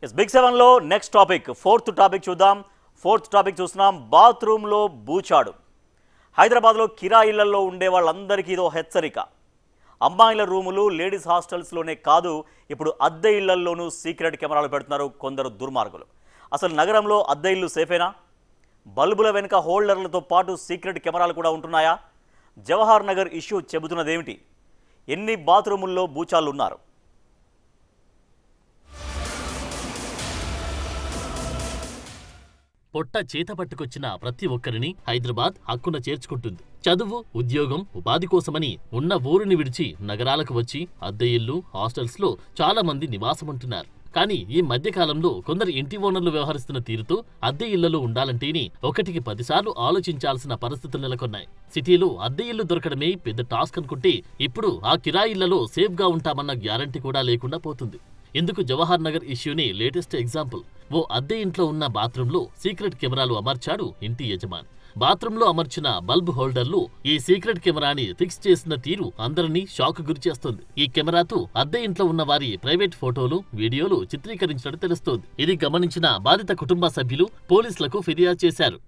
Big 7 లో next topic fourth topic చూద్దాం. Fourth topic చూస్తున్నాం. బాత్రూంలో బూచాడు. హైదరాబాద్లో కిరాయిళ్లలో ఉండే వాళ్ళందరికీ ఇదో హెచ్చరిక. అమ్మాయిల రూములు, లేడీస్ హాస్టల్స్లోనే కాదు, ఇప్పుడు అద్దె ఇళ్లల్లోనూ సీక్రెట్ కెమెరాలు పెడుతున్నారు కొందరు దుర్మార్గులు. అసలు నగరంలో అద్దె ఇల్లు సేఫేనా? బల్బుల వెనుక హోల్డర్లతో పాటు సీక్రెట్ కెమెరాలు కూడా ఉంటున్నాయా? జవహర్ నగర్ ఇష్యూ చెబుతున్నదేమిటి? ఎన్ని బాత్రూముల్లో బూచాలు ఉన్నారు? పొట్ట చేత పట్టుకొచ్చిన ప్రతి ఒక్కరిని హైదరాబాద్ హక్కున చేర్చుకుంటుంది. చదువు, ఉద్యోగం, ఉపాధి కోసమని ఉన్న ఊరిని విడిచి నగరాలకు వచ్చి అద్దె ఇల్లు, హాస్టల్స్ లో చాలా మంది నివాసముంటున్నారు. కానీ ఈ మధ్యకాలంలో కొందరు ఇంటి ఓనర్లు వ్యవహరిస్తున్న తీరుతో అద్దె ఇళ్లలో ఉండాలంటేనే ఒకటికి 10 సార్లు ఆలోచించాల్సిన పరిస్థితులు నెలకొన్నాయి. సిటీలో అద్దె ఇల్లు దొరకడమే పెద్ద టాస్క్ అనుకుంటే ఇప్పుడు ఆ కిరాయిళ్లలో సేఫ్ గా ఉంటామన్న గ్యారంటీ కూడా లేకుండా పోతుంది. ఇందుకు జవహర్ నగర్ ఇష్యూనే లేటెస్ట్ ఎగ్జాంపుల్. ఓ అద్దె ఇంట్లో ఉన్న బాత్రూంలో సీక్రెట్ కెమెరాలు అమర్చాడు ఇంటి యజమాని. బాత్రూంలో అమర్చిన బల్బ్ హోల్డర్లు ఈ సీక్రెట్ కెమెరాని ఫిక్స్ చేసిన తీరు అందరినీ షాక్ గురిచేస్తోంది. ఈ కెమెరాతో అద్దె ఇంట్లో ఉన్న వారి ప్రైవేట్ ఫోటోలు, వీడియోలు చిత్రీకరించినట్టు తెలుస్తోంది. ఇది గమనించిన బాధిత కుటుంబ సభ్యులు పోలీసులకు ఫిర్యాదు చేశారు.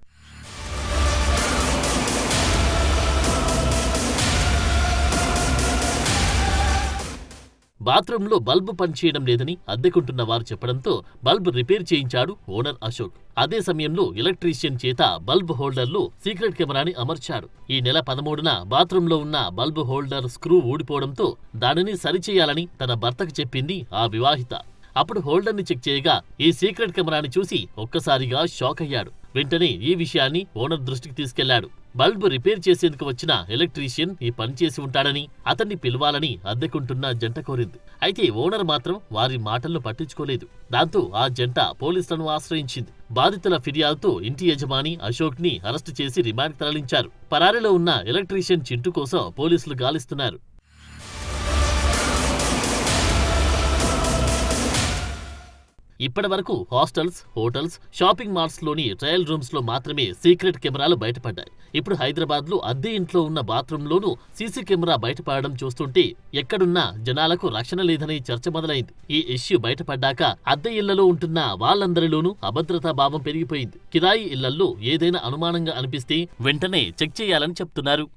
బాత్రూంలో బల్బు పనిచేయడం లేదని అద్దెకుంటున్న వారు చెప్పడంతో బల్బ్ రిపేర్ చేయించాడు ఓనర్ అశోక్. అదే సమయంలో ఎలక్ట్రీషియన్ చేత బల్బ్ హోల్డర్లో సీక్రెట్ కెమెరాని అమర్చాడు. ఈ నెల 13న బాత్రూంలో ఉన్న బల్బ్ హోల్డర్ స్క్రూ ఊడిపోవడంతో దానిని సరిచేయాలని తన భర్తకు చెప్పింది ఆ వివాహిత. అప్పుడు హోల్డర్ని చెక్ చేయగా ఈ సీక్రెట్ కెమెరాని చూసి ఒక్కసారిగా షాక్ అయ్యాడు. వెంటనే ఈ విషయాన్ని ఓనర్ దృష్టికి తీసుకెళ్లాడు. బల్బ్ రిపేర్ చేసేందుకు వచ్చిన ఎలక్ట్రీషియన్ ఈ పని చేసి ఉంటాడని, అతన్ని పిలవాలని అద్దెకుంటున్న జంట కోరింది. అయితే ఓనర్ మాత్రం వారి మాటలను పట్టించుకోలేదు. దాంతో ఆ జంట పోలీసులను ఆశ్రయించింది. బాధితుల ఫిర్యాదుతో ఇంటి యజమాని అశోక్ ని అరెస్టు చేసి రిమాండ్కి తరలించారు. పరారీలో ఉన్న ఎలక్ట్రీషియన్ చింటూ కోసం పోలీసులు గాలిస్తున్నారు. ఇప్పటివరకు హాస్టల్స్, హోటల్స్, షాపింగ్ మాల్స్ లోని ట్రయల్ రూమ్స్ లో మాత్రమే సీక్రెట్ కెమెరాలు బయటపడ్డాయి. ఇప్పుడు హైదరాబాద్ లో అద్దె ఇంట్లో ఉన్న బాత్రూంలోనూ సీసీ కెమెరా బయటపడడం చూస్తుంటే ఎక్కడున్నా జనాలకు రక్షణ లేదనే చర్చ మొదలైంది. ఈ ఇష్యూ బయటపడ్డాక అద్దె ఇళ్లలో ఉంటున్న వాళ్ళందరిలోనూ అభద్రతా భావం పెరిగిపోయింది. కిరాయి ఇళ్లల్లో ఏదైనా అనుమానంగా అనిపిస్తే వెంటనే చెక్ చేయాలని చెప్తున్నారు.